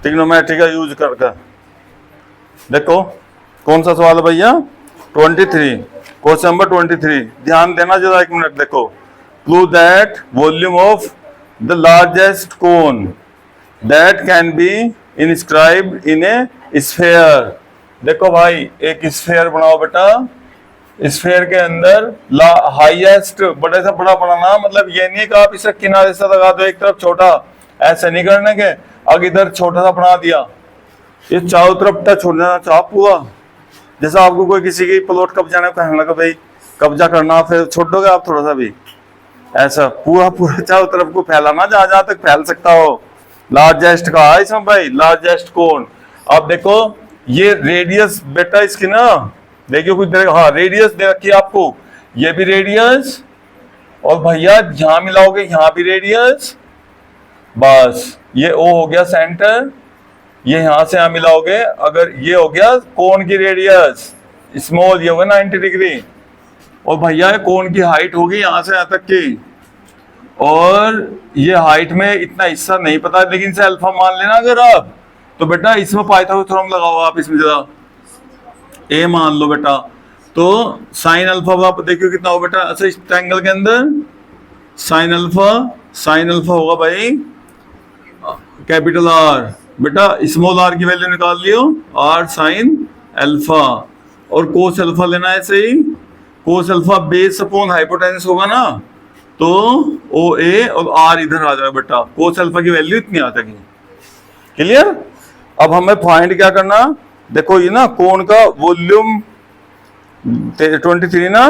Trigonometry का use करके। देखो कौन सा सवाल है भैया, 23, क्वेश्चन नंबर 23। ध्यान देना जरा एक मिनट। देखो, prove that volume of the largest cone that can be inscribed in A sphere. देखो भाई, एक स्फेयर बनाओ बेटा। स्फेयर के अंदर हाईएस्ट, बड़े से बड़ा बनाना, मतलब ये नहीं कि आप इसे किनारे से लगा दो एक तरफ छोटा, ऐसे नहीं करने के। अब इधर छोटा सा बना दिया, ये चारों तरफ टच हो जाना चाह पूरा। जैसा आपको कोई किसी की प्लॉट कब्जा कहने लगा भाई कब्जा करना, फिर छोड़ दोगे आप थोड़ा सा भी, ऐसा पूरा पूरा चारों तरफ को फैलाना जहां जहां तक फैल सकता हो। लार्जेस्ट का है इसमें भाई, लार्जेस्ट कोन। अब देखो ये रेडियस बेटा इसकी ना, देखिए कुछ देर, हाँ रेडियस दे रखी है आपको, ये भी रेडियस, और भैया यहां मिलाओगे यहाँ भी रेडियस, बस ये ओ हो गया सेंटर। ये यहां से यहां मिलाओगे, अगर ये हो गया कोन की रेडियस स्मॉल, ये होगा 90 डिग्री। और भैया कोन की हाइट होगी यहां से यहां तक की, और ये हाइट में इतना हिस्सा नहीं पता, लेकिन इसे अल्फा मान लेना अगर आप, तो बेटा इसमें पाइथागोरस थ्योरम लगाओ आप, इसमें जरा ए मान लो बेटा। तो साइन अल्फा आप देखियो कितना हो बेटा, अच्छा इस ट्रायंगल के अंदर साइन अल्फा होगा भाई कैपिटल आर। बेटा स्मॉल आर की वैल्यू निकाल लियो, आर साइन अल्फा, और कोस अल्फा लेना है सही। Cos alpha base upon hypotenuse होगा ना, तो ओ ए और आर इधर आ जाएगा बेटा, कोस अल्फा की वैल्यू इतनी आ जाएगी। क्लियर। अब हमें फाइंड क्या करना, देखो ये ना कोन का वॉल्यूम 23 ना,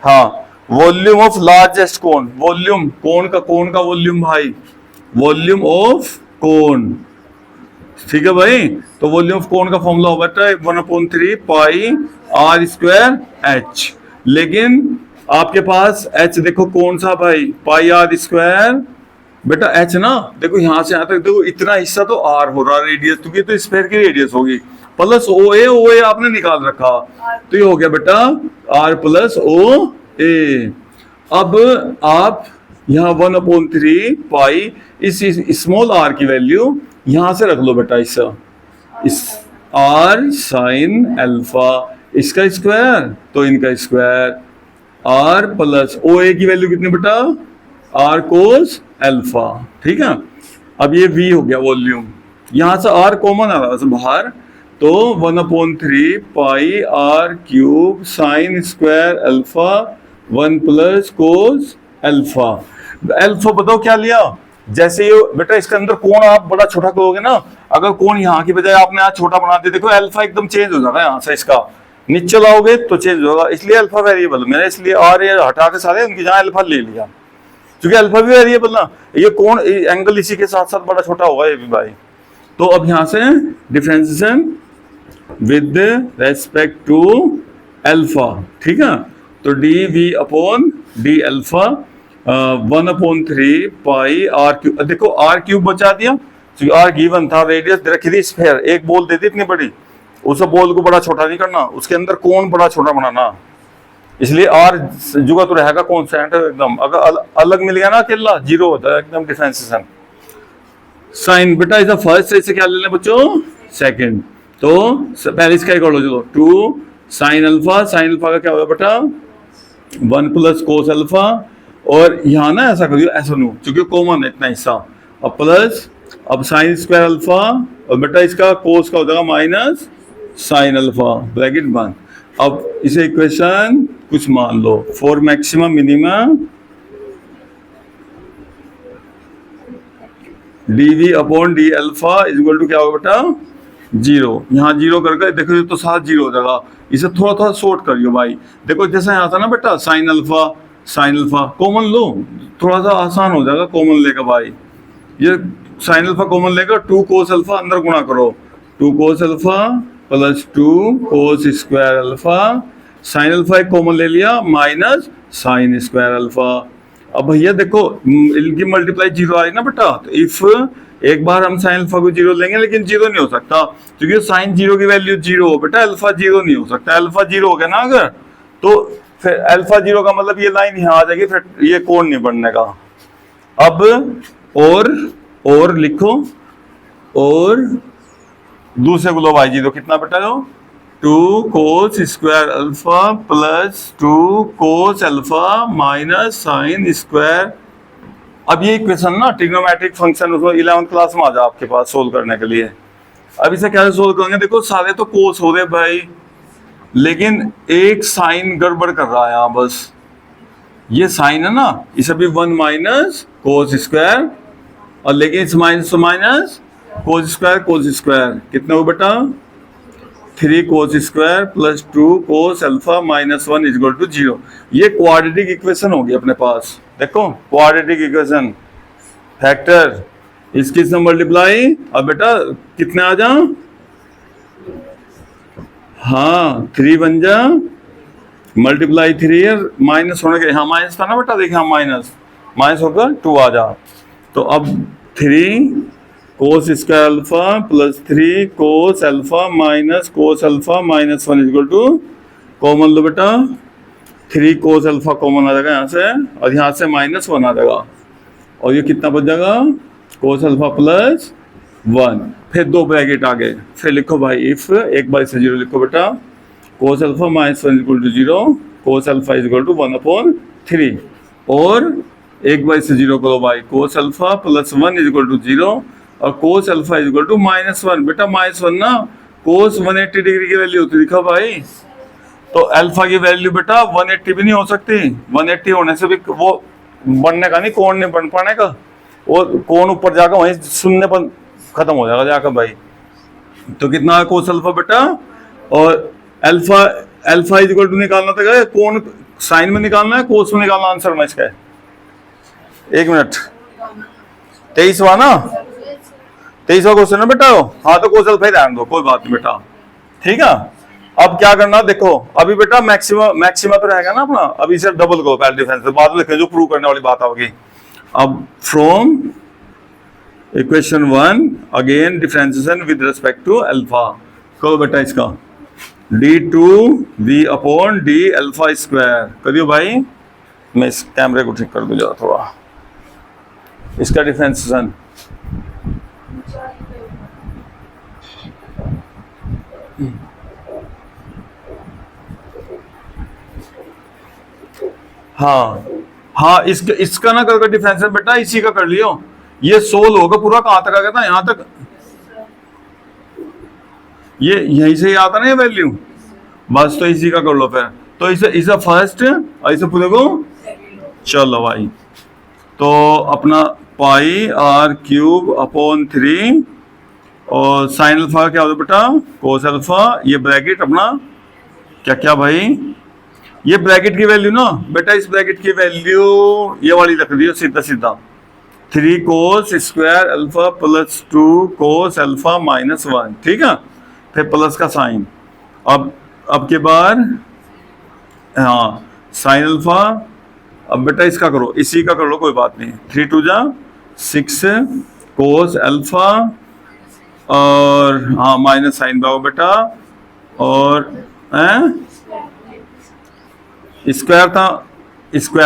हाँ volume of largest cone, volume cone का वॉल्यूम भाई, वॉल्यूम ऑफ कोन, ठीक है भाई। तो वॉल्यूम ऑफ कोन का फॉर्मूला होगा 1/3 पाई आर स्क्वायर एच। लेकिन आपके पास एच देखो कौन सा भाई, पाई आर स्क्वायर बेटा एच ना, देखो यहां से यहां तक देखो इतना हिस्सा तो आर हो रहा रेडियस, क्योंकि तो स्फीयर की रेडियस होगी, प्लस ओ ए आपने निकाल रखा, तो ये हो गया बेटा आर प्लस ओ ए। अब आप यहाँ 1/3 पाई इस स्मॉल आर की वैल्यू यहां से रख लो बेटा, इस आर साइन अल्फा, इसका स्क्वायर तो इनका स्क्वायर, आर प्लस ओ ए की वैल्यू कितनी बेटा, आर कोस अल्फा, ठीक है। अब ये v हो गया वॉल्यूम, यहां से r कॉमन आ रहा है बाहर, तो 1/3 pi r cube sine square alpha 1 plus cos alpha. Alpha बताओ क्या लिया, जैसे ये बेटा इसके अंदर कोण आप बड़ा छोटा करोगे ना, अगर कोण यहाँ की बजाय आपने यहाँ छोटा बना दिया, देखो अल्फा एकदम चेंज हो जाएगा, यहाँ से इसका नीचे लाओगे तो चेंज होगा, इसलिए अल्फा वेरिएबल मैंने इसलिए आर ये हटा के सारे उनकी जगह अल्फा ले लिया, क्योंकि अल्फा भी वेरिएबल ना, ये कोण एंगल इसी के साथ साथ बड़ा छोटा होगा ये भी भाई। तो अब यहाँ से differentiation with respect to alpha, ठीक है। तो d v upon d alpha 1/3 pi r cube, देखो आर क्यूब बचा दिया क्योंकि आर गिवन था, रेडियस दे रखी थी स्फीयर, एक बॉल देती इतनी बड़ी, उस बॉल को बड़ा छोटा नहीं करना, उसके अंदर कोण बड़ा छोटा बनाना, इसलिए आर जुगा तो रहेगा कॉन्स्टेंट एकदम, अगर अलग मिल गया ना अकेला जीरो होता है एकदम डिफरेंशिएशन। साइन बेटा इसे फर्स्ट से क्या ले लें बच्चों, सेकंड, तो पहले इसका कर लो, चलो 2 साइन अल्फा का क्या होगा बेटा 1 प्लस कोस अल्फा, और यहाँ ना ऐसा करियो ऐसा नो, क्योंकि कॉमन है इतना हिस्सा, अब प्लस, अब साइन स्क्वायर अल्फा, और बेटा इसका कोस का हो जाएगा माइनस साइन अल्फा, ब्रैकेट बंद। अब इसे इक्वेशन कुछ मान लो, for maximum minimum dv upon d alpha is equal to क्या होगा बेटा 0, यहाँ 0 करके देखो तो साथ 0 हो जाएगा, इसे थोड़ा थोड़ा शॉर्ट करियो भाई। देखो जैसे यहाँ था ना बेटा साइन अल्फा कॉमन लो, थोड़ा सा आसान हो जाएगा कॉमन लेकर भाई, ये साइन अल्फा कॉमन लेकर 2 कोस अल्फा अंदर गुणा करो, 2 कोस अल्फा प्लस 2 कोस स्क्वायर अल्फा, साइन अल्फा एक कॉमन ले लिया माइनस साइन स्क्वायर अल्फा। अब भैया देखो इनकी मल्टीप्लाई 0 आ रही ना बेटा, तो इफ एक बार हम साइन अल्फा को 0 लेंगे, लेकिन 0 नहीं हो सकता क्योंकि साइन 0 की वैल्यू 0 हो बेटा, अल्फा 0 नहीं हो सकता, अल्फा 0 हो गया ना अगर, तो फिर अल्फा 0 का मतलब ये लाइन यहाँ आ जाएगी, फिर ये कोण नहीं बनने का। अब और लिखो और दूसरे को लो भाई जी, तो कितना बेटा लो 2 cos square alpha plus 2 cos alpha minus sine square. अब ये इक्वेशन ना ट्रिग्नोमेट्रिक फंक्शन उसमें 11th क्लास में आ जाए आपके पास सोल्व करने के लिए। अब इसे कैसे सोल्व करेंगे, देखो सारे तो कोस हो रहे भाई, लेकिन एक साइन गड़बड़ कर रहा है यहाँ बस। ये साइन है ना, इसे भी 1 माइनस कोस स्क्वायर, और लेकिन इस माइनस तो माइनस कोस स्क्वायर कितना हो बेटा 3 cos square plus 2 cos alpha minus 1 is equal to 0। ये क्वाड्रेटिक इक्वेशन होगी अपने पास। देखो क्वाड्रेटिक इक्वेशन फैक्टर, इसकी से मल्टीप्लाई, अब बेटा कितने आ जा, हाँ 3 बन जा, मल्टीप्लाई 3 माइनस होने के, हाँ माइनस था ना बेटा, देखिए हाँ माइनस होकर 2 आ जा। तो अब 3 cos square alpha plus 3 cos alpha minus 1 is equal to, common लो बेटा 3 कोस अल्फा कॉमन आ जाएगा यहाँ से, और यहाँ से -1 आ जाएगा, और ये कितना बच जाएगा कोस अल्फा प्लस 1, फिर 2 ब्रैकेट आ गए, फिर लिखो भाई इफ 1/0 लिखो बेटा cos alpha minus 1 equal to 0, cos alpha is equal to 1/3, और 1/0 करो भाई cos alpha plus 1 is equal to 0, और cos alpha is equal to -1। बेटा -1 ना कोस 180 डिग्री की वैल्यू होती, लिखा भाई, तो अल्फा की वैल्यू बेटा 180 भी नहीं हो सकती, 180 होने से भी वो बनने का नहीं, कोण नहीं बन पाने का, वो कोण ऊपर जाकर वहीं शून्य पर खत्म हो जाएगा जाकर भाई। तो कितना कोस अल्फा बेटा, और अल्फा इज इक्वल टू निकालना था, कोण साइन में निकालना है कोस में निकालना, आंसर में इसका है 1 मिनट 23वां ना, 23वां क्वेश्चन है बेटा। हाँ तो कोस अल्फा ही ध्यान दो, कोई बात नहीं बेटा, ठीक है। अब क्या करना देखो, अभी बेटा मैक्सिमा तो रहेगा ना अपना, अभी इसे डबल करो पहले डिफरेंस, बाद में लिखें जो प्रूव करने वाली बात होगी। अब from equation 1 again differentiation with respect to alpha, करो बेटा इसका d2v upon d alpha square करियो भाई। मैं इस कैमरे को ठीक कर दूं जरा थोड़ा, इसका डिफरेंशिएशन हाँ इसका ना करके डिफरेंशियल बेटा इसी का कर लियो, ये 16 होगा पूरा, कहां तक आ गया था, यहां तक, ये यहीं से ही आता ना ये वैल्यू, बस तो इसी का कर लो फिर, तो इसे फर्स्ट और इसे पूरे को, चलो भाई, तो अपना पाई r क्यूब अपॉन 3, और साइन अल्फा क्या होता है बेटा कोस अल्फा, ये ब्रैकेट अपना क्या क्या भाई, ये ब्रैकेट की वैल्यू ना बेटा, इस ब्रैकेट की वैल्यू ये वाली रख दियो सीधा 3 cos square alpha plus 2 cos alpha minus 1, ठीक है, फिर प्लस का साइन। अब के बाद हाँ साइन अल्फा, अब बेटा इसका करो, इसी का कर लो कोई बात नहीं, 3 2 जा 6 कोस अल्फा, और हाँ माइनस साइन बाओ बेटा, और स्क्वायर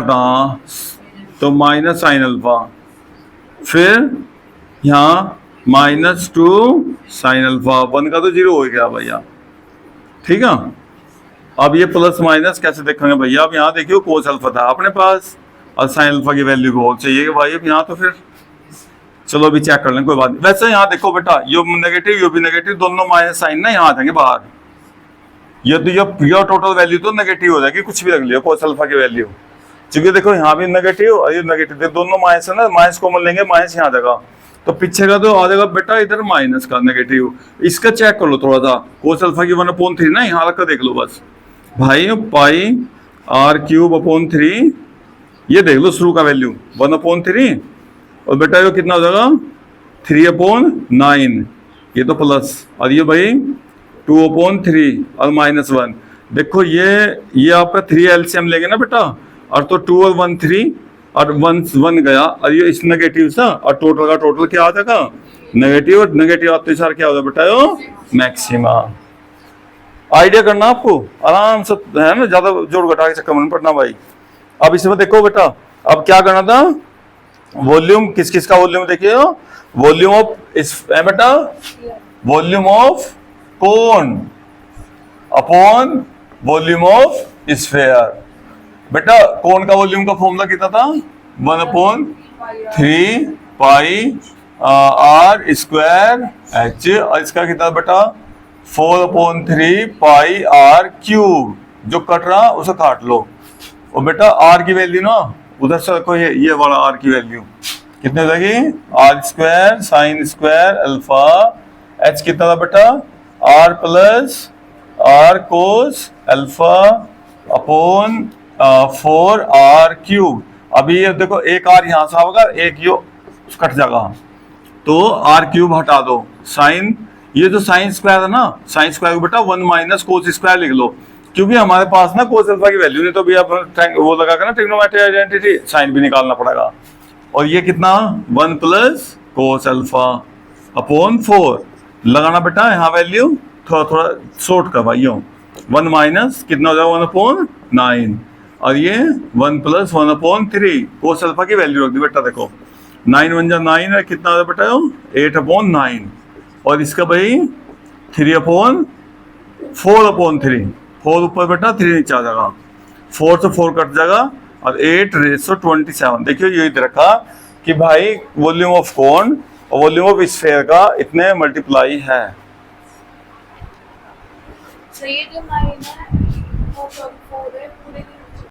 था तो माइनस साइन अल्फा, फिर यहाँ -2 साइन अल्फा, 1 का तो 0 हो गया भैया, ठीक है। अब ये प्लस माइनस कैसे देखेंगे भैया, अब यहाँ देखियो कोस अल्फा था अपने पास, और साइन अल्फा की वैल्यू को चाहिए भाई, अब यहाँ तो फिर चलो अभी चेक कर लें कोई बात नहीं। वैसे यहाँ देखो बेटा यो नेगेटिव यो भी नेगेटिव, दोनों माइनस साइन ना यहाँ आ जाएंगे बाहर, ये तो ये टोटल वैल्यू तो नेगेटिव हो जाएगी, कुछ भी रख लियो कोस अल्फा की वैल्यू, क्योंकि देखो यहाँ भी नेगेटिव और ये नेगेटिव, दोनों माइनस है ना, माइनस कॉमन लेंगे, माइनस यहाँ आ जाएगा, तो पीछे का तो आ जाएगा बेटा इधर माइनस का नेगेटिव। इसका चेक कर लो थोड़ा सा, कोस अल्फा की 1/3 ना यहाँ रख कर देख लो बस भाई, पाई r क्यूब अपॉन 3, ये देख लो शुरू का वैल्यू 1/3, और बेटा ये कितना हो जाएगा 3/9, ये तो प्लस, और ये भाई 2/3 और -1, देखो ये आपका 3 एलसीएम लेंगे ना बेटा, और तो 2 और 1 3, और 1 गया, और ये इस नेगेटिव सा, और टोटल का टोटल क्या आ जाएगा नेगेटिव, और नेगेटिव आते सार क्या होगा बेटा यो मैक्सिमा। आइडिया करना आपको आराम से है ना, ज्यादा जोड़ घटा के चक्कर में पड़ना भाई। अब इसमें देखो बेटा अब क्या करना था, वॉल्यूम किस किस का वॉल्यूम देखिए, वॉल्यूम ऑफ इस बेटा volume of cone upon volume of sphere. बेटा कोन का वॉल्यूम का फॉर्मूला कितना था? 1/3 पाई आर स्क्वायर एच, और इसका कितना बेटा 4/3 पाई आर क्यूब। जो कट रहा उसे काट लो। और बेटा आर की वैल्यू ना उधर से रखो, ये वाला आर की वैल्यू कितनी हो जाएगी? R square sine square alpha, h कितना था बेटा? R plus r cos alpha upon 4 r cube. अभी ये देखो एक आर यहां से आएगा, एक यो कट जाएगा, तो आर क्यूब हटा दो। साइन, ये जो साइन स्क्वायर है ना, साइन स्क्वायर को बेटा 1 माइनस कोस स्क्वायर लिख लो, क्योंकि हमारे पास ना कोस अल्फा की वैल्यू नहीं, तो भी आप वो लगा कर ना ट्रिग्नोमेट्रिक आइडेंटिटी साइन भी निकालना पड़ेगा। और ये कितना 1 प्लस कोस अल्फा अपॉन 4 लगाना बेटा यहाँ वैल्यू थोड़ा थोड़ा शॉर्ट करवाइयो। 1 माइनस कितना हो जाएगा 1/9, और ये 1 प्लस 1/3 कोस अल्फा की वैल्यू रख दी बेटा। देखो 9 1 जा 9 है, कितना हो जाएगा बेटा 8/9, और इसका भाई 3/4/3, 4 ऊपर बेटा 3 नीचे आ जाएगा, 4 से 4 कट जाएगा, और 8/27। देखियो यही रखा कि भाई वॉल्यूम ऑफ कोन और वॉल्यूम ऑफ स्फीयर का इतने मल्टीप्लाई है। तो ये जो 9 है वो 4 है पूरे